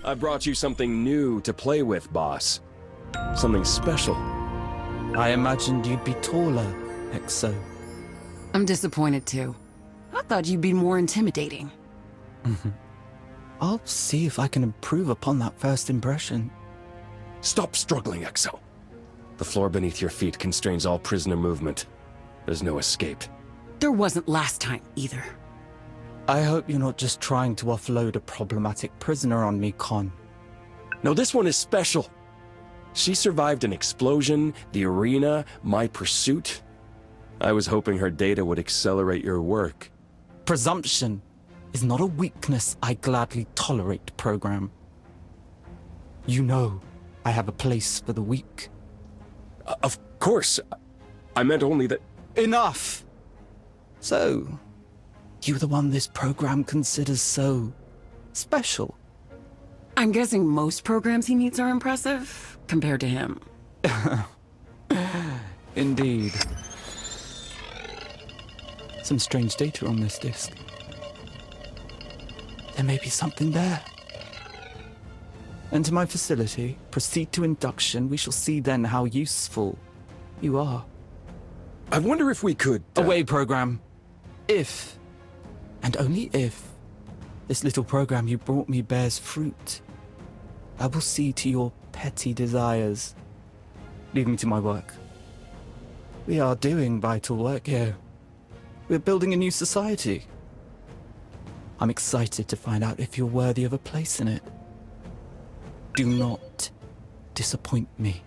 I brought you something new to play with, boss. Something special. I imagined you'd be taller, Exo. I'm disappointed too. I thought you'd be more intimidating. I'll see if I can improve upon that first impression. Stop struggling, Exo. The floor beneath your feet constrains all prisoner movement. There's no escape. There wasn't last time, either. I hope you're not just trying to offload a problematic prisoner on me, Con. No, this one is special. She survived an explosion, the arena, my pursuit. I was hoping her data would accelerate your work. Presumption is not a weakness I gladly tolerate, Program. You know I have a place for the weak. Of course. I meant only that... Enough! So, you the one this program considers so special? I'm guessing most programs he meets are impressive, compared to him. Indeed. Some strange data on this disk. There may be something there. Enter my facility, proceed to induction. We shall see then how useful you are. I wonder if we could... Away, Program. If, and only if, this little program you brought me bears fruit, I will see to your petty desires. Leave me to my work. We are doing vital work here. We're building a new society. I'm excited to find out if you're worthy of a place in it. Do not disappoint me.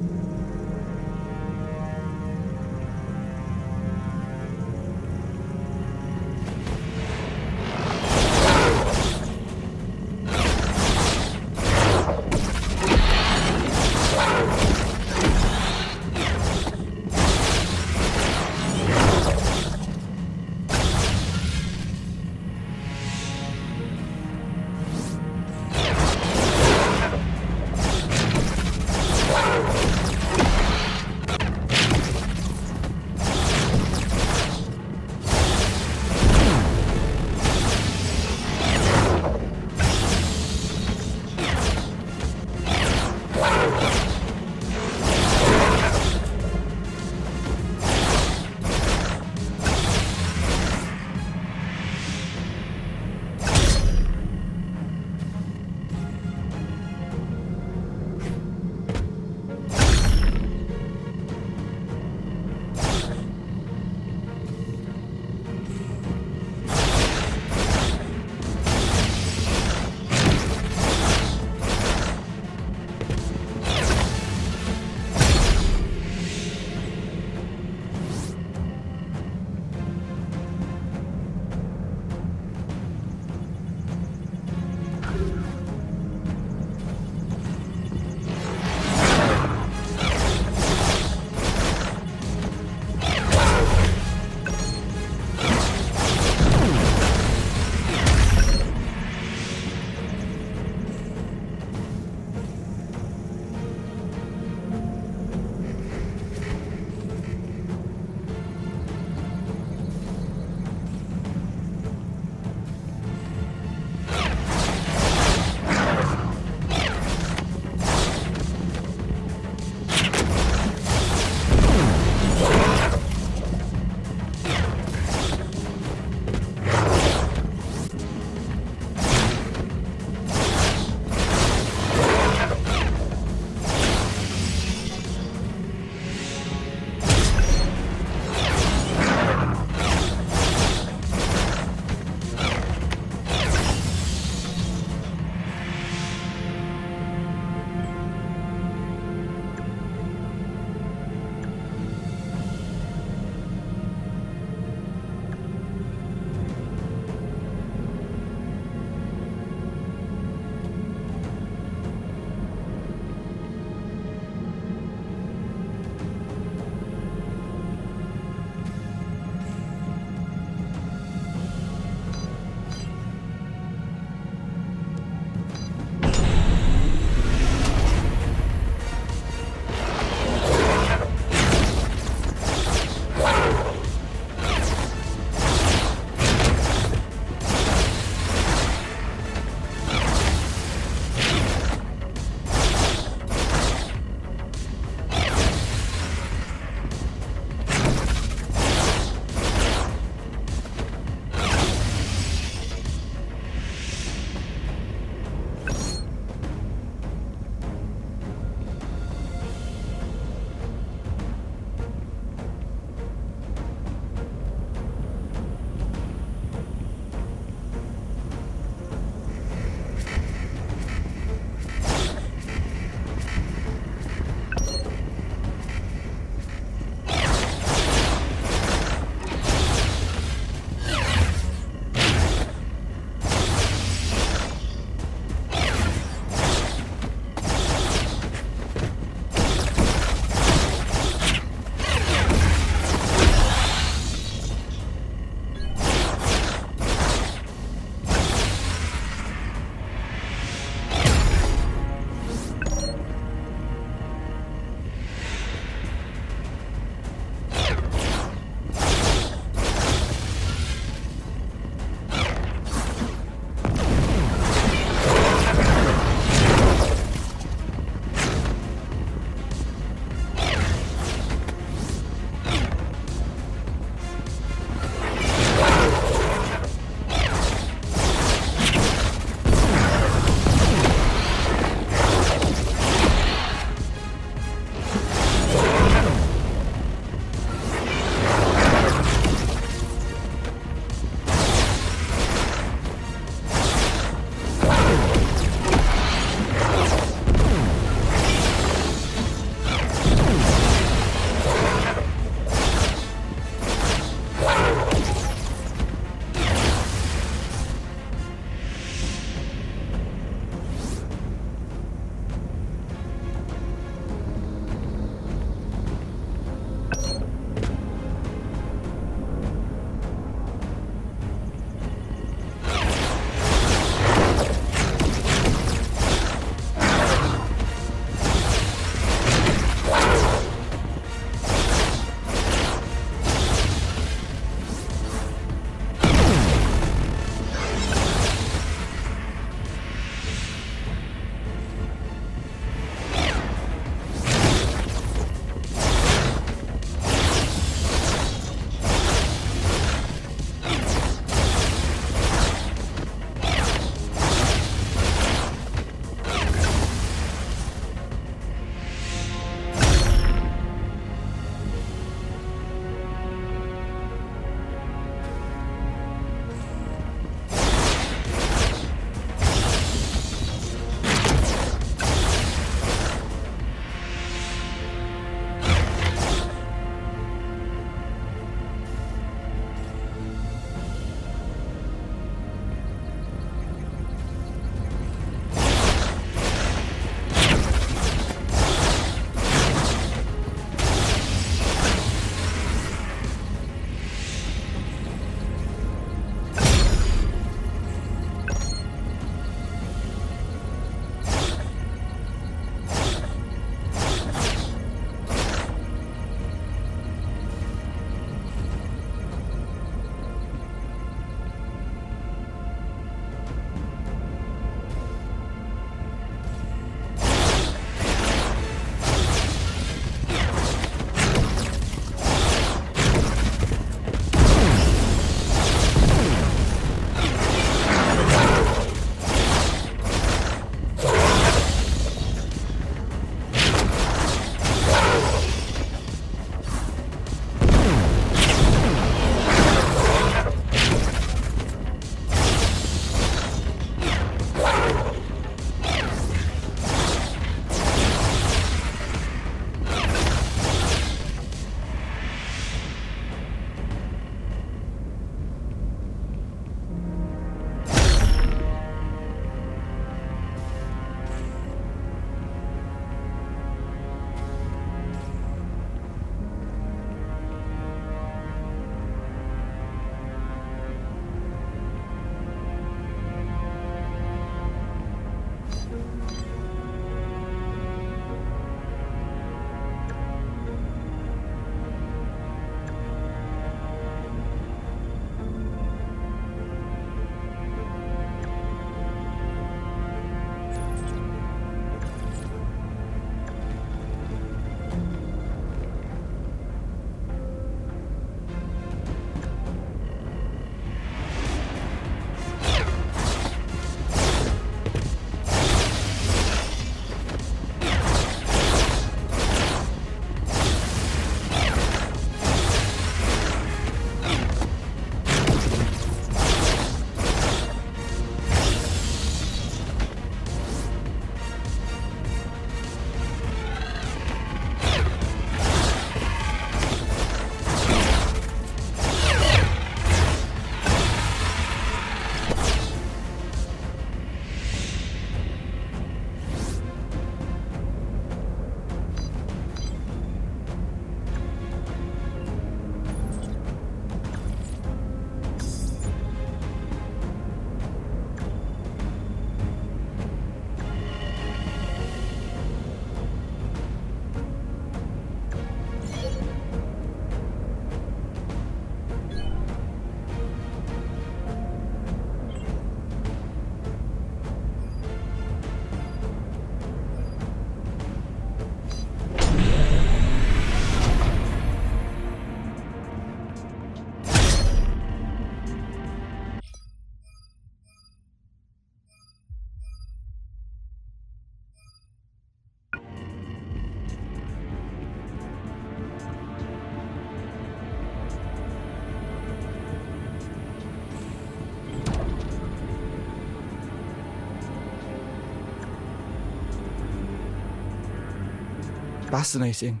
Fascinating.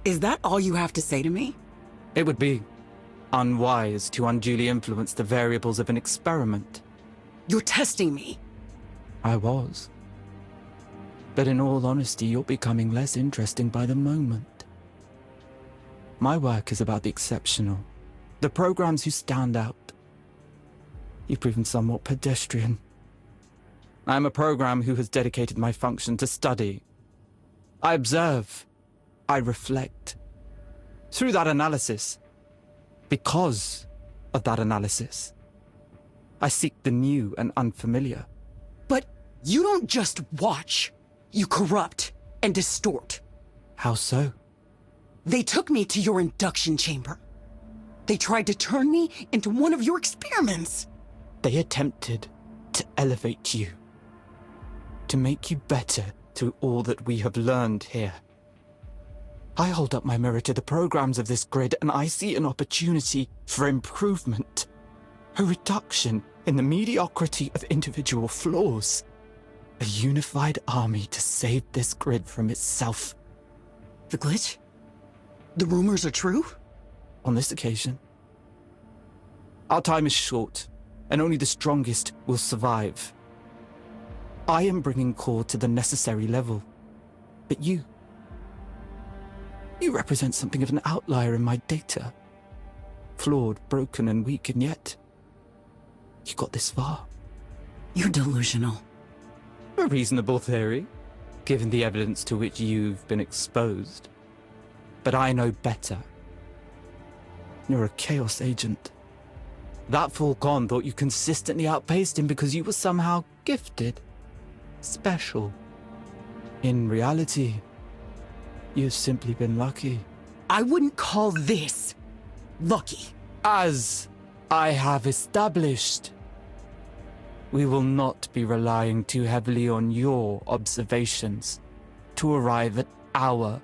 Is that all you have to say to me? It would be unwise to unduly influence the variables of an experiment. You're testing me. I was. But in all honesty, you're becoming less interesting by the moment. My work is about the exceptional, the programs who stand out. You've proven somewhat pedestrian. I am a program who has dedicated my function to study. I observe. I reflect. Through that analysis, because of that analysis, I seek the new and unfamiliar. But you don't just watch. You corrupt and distort. How so? They took me to your induction chamber. They tried to turn me into one of your experiments. They attempted to elevate you, to make you better through all that we have learned here. I hold up my mirror to the programs of this grid and I see an opportunity for improvement, a reduction in the mediocrity of individual flaws, a unified army to save this grid from itself. The glitch? The rumors are true? On this occasion, our time is short, and only the strongest will survive. I am bringing core to the necessary level, but you represent something of an outlier in my data. Flawed, broken, and weak, and yet you got this far. You're delusional. A reasonable theory, given the evidence to which you've been exposed. But I know better. You're a Chaos agent. That Falcon thought you consistently outpaced him because you were somehow gifted. Special. In reality, you've simply been lucky. I wouldn't call this lucky. As I have established, we will not be relying too heavily on your observations to arrive at our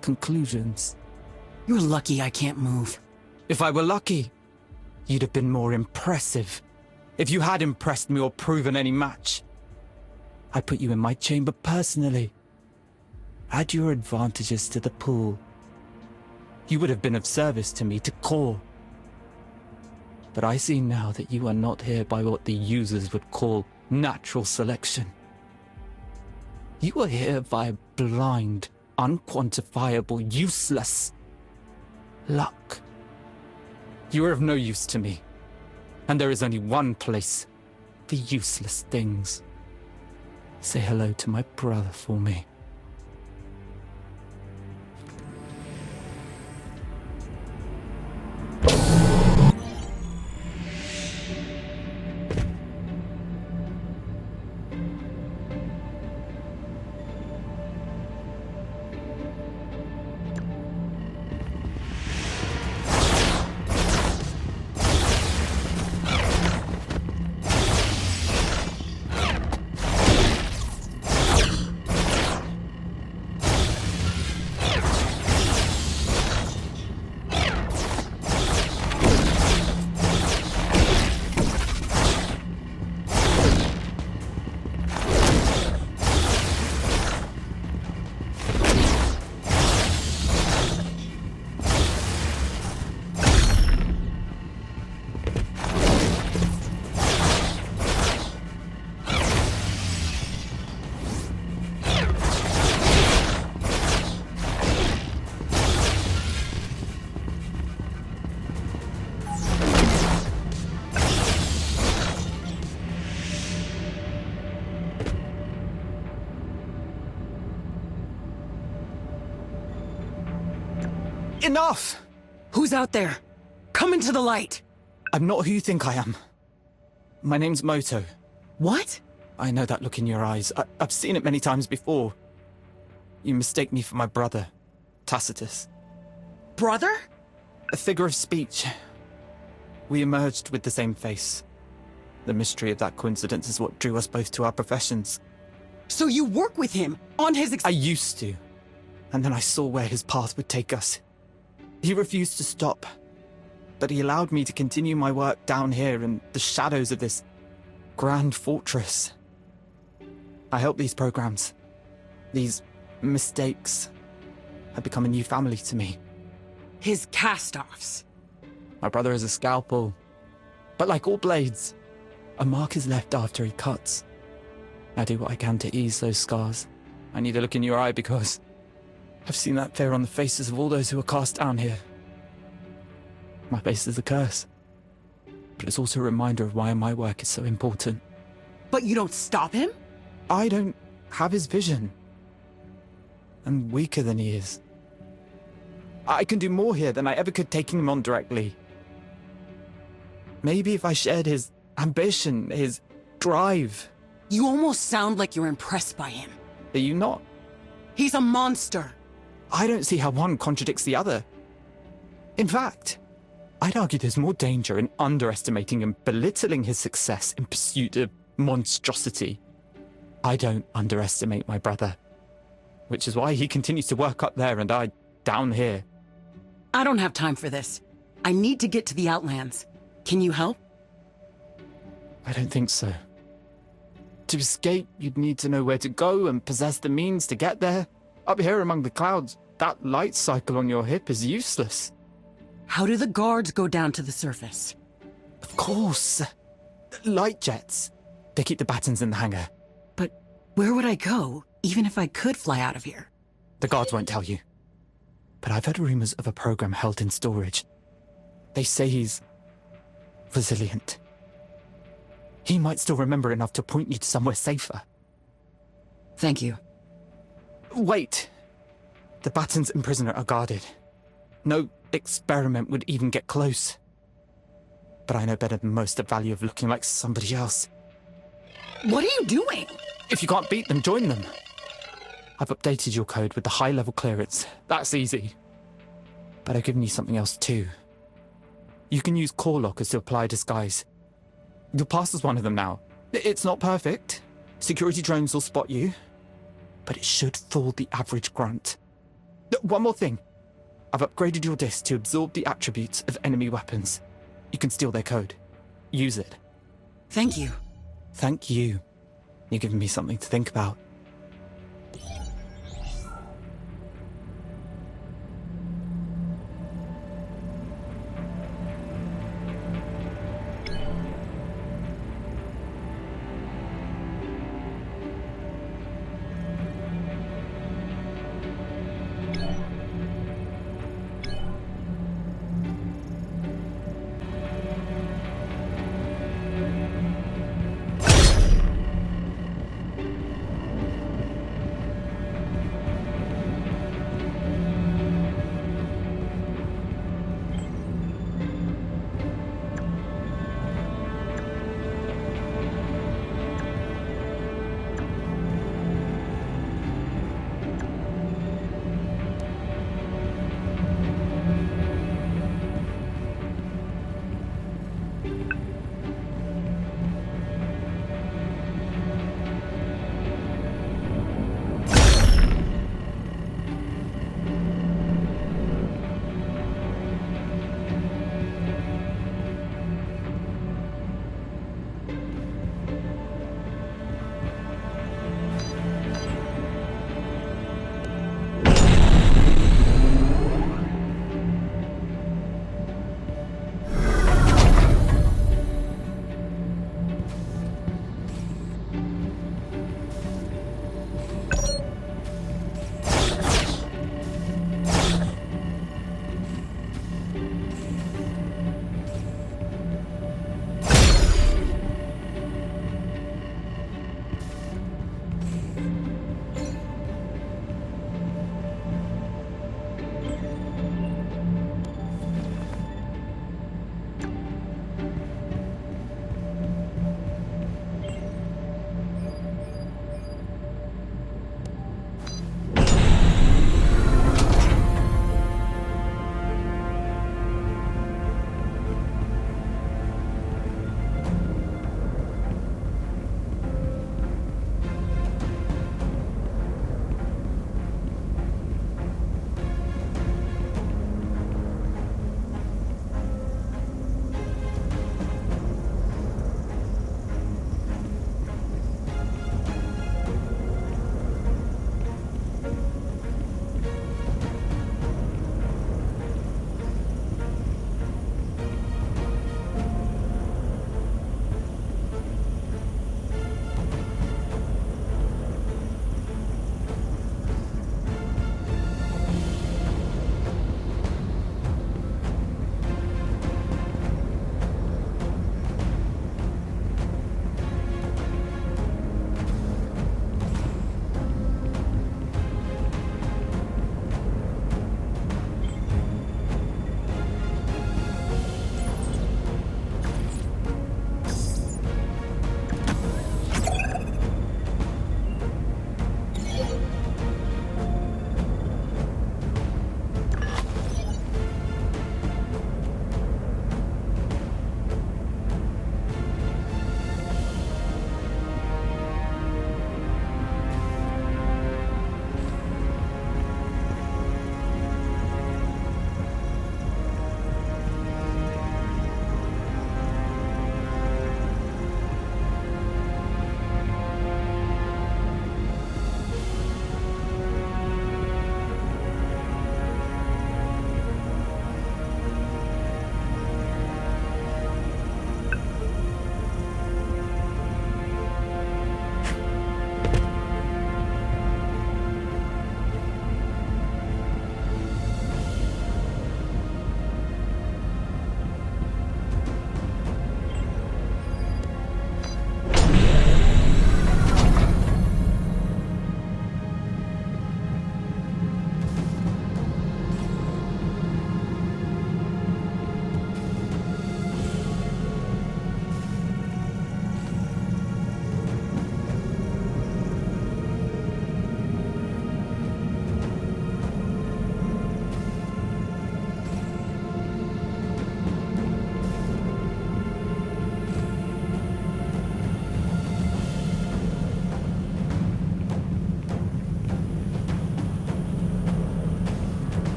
conclusions. You're lucky I can't move. If I were lucky, you'd have been more impressive. If you had impressed me or proven any match, I'd put you in my chamber personally. Add your advantages to the pool. You would have been of service to me, to core. But I see now that you are not here by what the users would call natural selection. You are here by blind, unquantifiable, useless luck. You are of no use to me, and there is only one place for useless things. Say hello to my brother for me. Enough! Who's out there? Come into the light. I'm not who you think I am. My name's Moto. What? I know that look in your eyes. I've seen it many times before. You mistake me for my brother, Tacitus. Brother? A figure of speech. We emerged with the same face. The mystery of that coincidence is what drew us both to our professions. So you work with him on his I used to. And then I saw where his path would take us. He refused to stop, but he allowed me to continue my work down here in the shadows of this grand fortress. I help these programs, these mistakes, had become a new family to me. His cast-offs. My brother is a scalpel. But like all blades, a mark is left after he cuts. I do what I can to ease those scars. I need a look in your eye because I've seen that fear on the faces of all those who are cast down here. My face is a curse. But it's also a reminder of why my work is so important. But you don't stop him? I don't have his vision. I'm weaker than he is. I can do more here than I ever could taking him on directly. Maybe if I shared his ambition, his drive. You almost sound like you're impressed by him. Are you not? He's a monster. I don't see how one contradicts the other. In fact, I'd argue there's more danger in underestimating and belittling his success in pursuit of monstrosity. I don't underestimate my brother, which is why he continues to work up there and I down here. I don't have time for this. I need to get to the Outlands. Can you help? I don't think so. To escape, you'd need to know where to go and possess the means to get there. Up here among the clouds, that light cycle on your hip is useless. How do the guards go down to the surface? Of course. Light jets. They keep the battens in the hangar. But where would I go, even if I could fly out of here? The guards won't tell you. But I've heard rumors of a program held in storage. They say he's resilient. He might still remember enough to point you to somewhere safer. Thank you. Wait. The battens and prisoner are guarded. No experiment would even get close. But I know better than most the value of looking like somebody else. What are you doing? If you can't beat them, join them. I've updated your code with the high-level clearance. That's easy. But I've given you something else too. You can use core lockers to apply disguise. You'll pass as one of them now. It's not perfect. Security drones will spot you. But it should fool the average grunt. One more thing. I've upgraded your disc to absorb the attributes of enemy weapons. You can steal their code. Use it. Thank you. Thank you. You're giving me something to think about.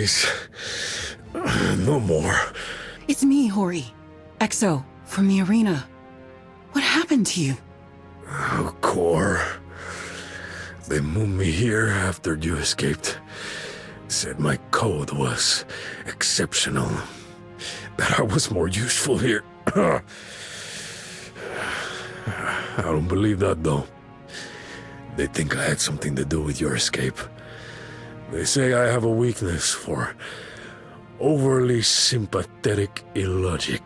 Please. No more. It's me, Hori. EXO, from the arena. What happened to you? Oh, Core. They moved me here after you escaped. Said my code was exceptional. That I was more useful here. I don't believe that, though. They think I had something to do with your escape. They say I have a weakness for overly sympathetic illogic.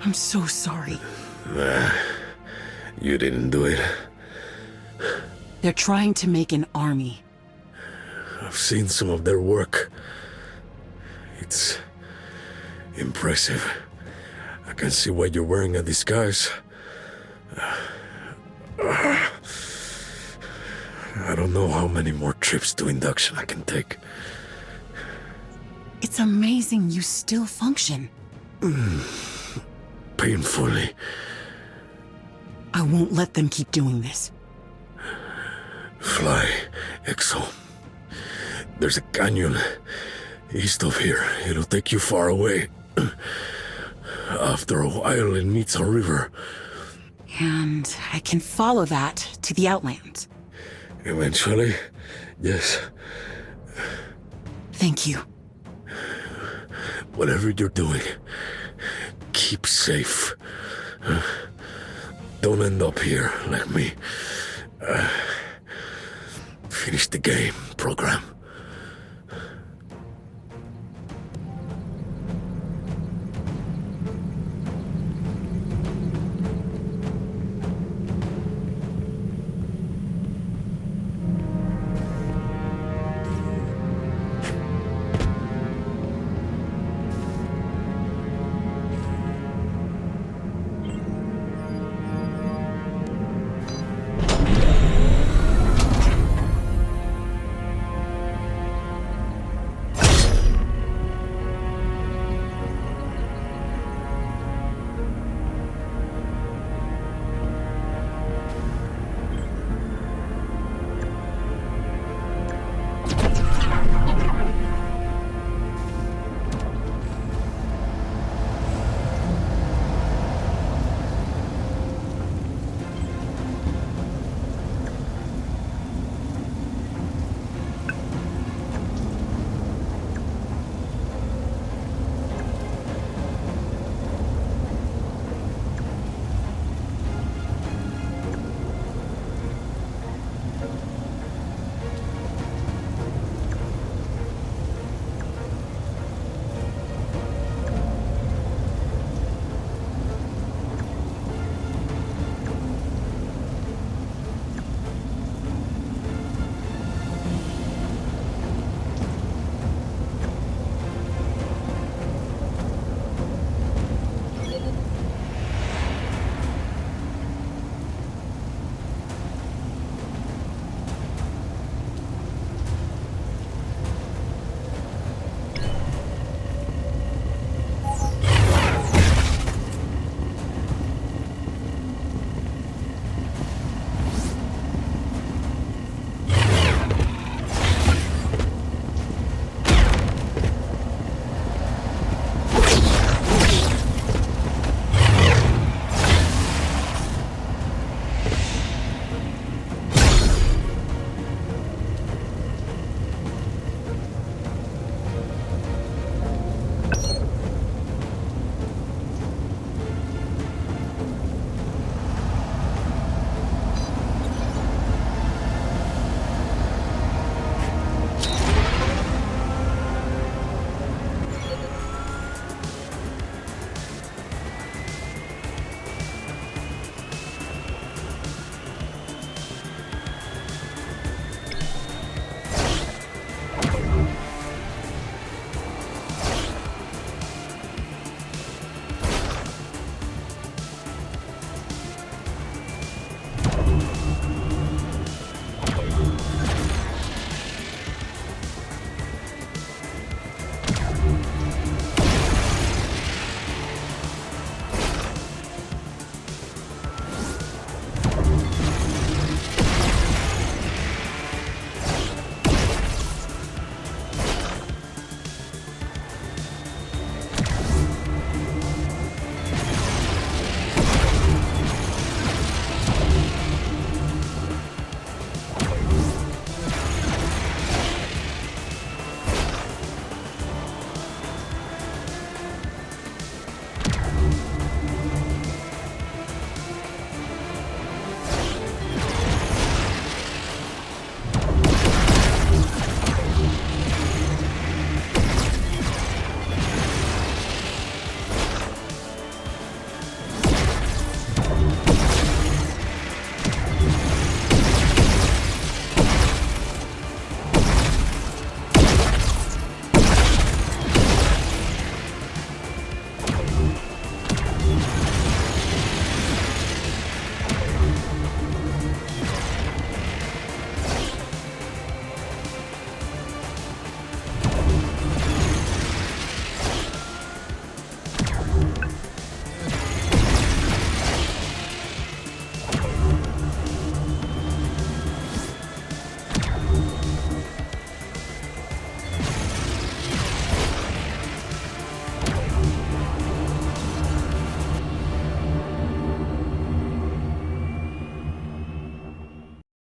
I'm so sorry. You didn't do it. They're trying to make an army. I've seen some of their work. It's impressive. I can see why you're wearing a disguise. I don't know how many more trips to induction I can take. It's amazing you still function. Painfully. I won't let them keep doing this. Fly, Exo. There's a canyon east of here. It'll take you far away. After a while, it meets a river. And I can follow that to the Outlands. Eventually, yes. Thank you. Whatever you're doing, keep safe. Don't end up here like me. Finish the game, program.